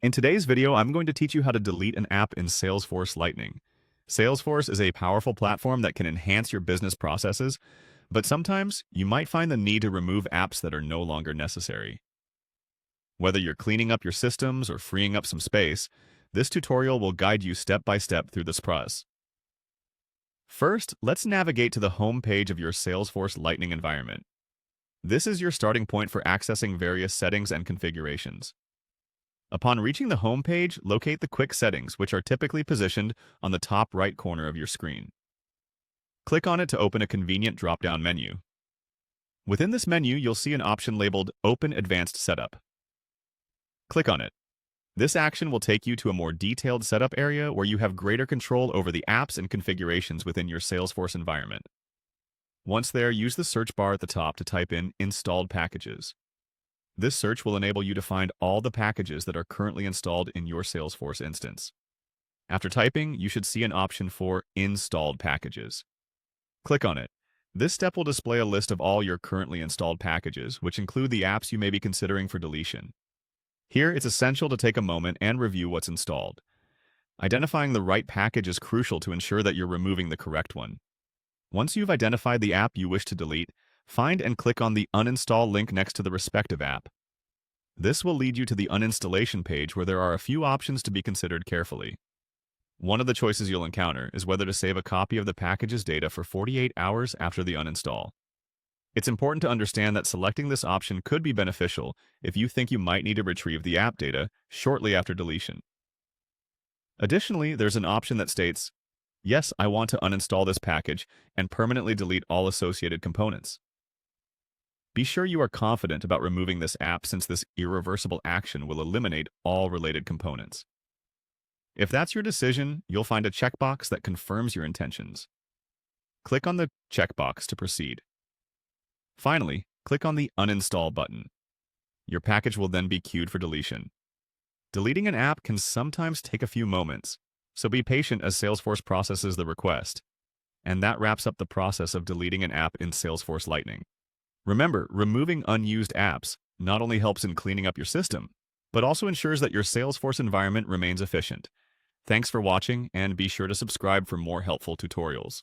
In today's video, I'm going to teach you how to delete an app in Salesforce Lightning. Salesforce is a powerful platform that can enhance your business processes, but sometimes you might find the need to remove apps that are no longer necessary. Whether you're cleaning up your systems or freeing up some space, this tutorial will guide you step by step through this process. First, let's navigate to the home page of your Salesforce Lightning environment. This is your starting point for accessing various settings and configurations. Upon reaching the home page, locate the quick settings, which are typically positioned on the top right corner of your screen. Click on it to open a convenient drop-down menu. Within this menu, you'll see an option labeled Open Advanced Setup. Click on it. This action will take you to a more detailed setup area where you have greater control over the apps and configurations within your Salesforce environment. Once there, use the search bar at the top to type in Installed Packages. This search will enable you to find all the packages that are currently installed in your Salesforce instance. After typing, you should see an option for Installed Packages. Click on it. This step will display a list of all your currently installed packages, which include the apps you may be considering for deletion. Here, it's essential to take a moment and review what's installed. Identifying the right package is crucial to ensure that you're removing the correct one. Once you've identified the app you wish to delete, find and click on the Uninstall link next to the respective app. This will lead you to the uninstallation page where there are a few options to be considered carefully. One of the choices you'll encounter is whether to save a copy of the package's data for 48 hours after the uninstall. It's important to understand that selecting this option could be beneficial if you think you might need to retrieve the app data shortly after deletion. Additionally, there's an option that states, "Yes, I want to uninstall this package and permanently delete all associated components." Be sure you are confident about removing this app since this irreversible action will eliminate all related components. If that's your decision, you'll find a checkbox that confirms your intentions. Click on the checkbox to proceed. Finally, click on the Uninstall button. Your package will then be queued for deletion. Deleting an app can sometimes take a few moments, so be patient as Salesforce processes the request. And that wraps up the process of deleting an app in Salesforce Lightning. Remember, removing unused apps not only helps in cleaning up your system, but also ensures that your Salesforce environment remains efficient. Thanks for watching, and be sure to subscribe for more helpful tutorials.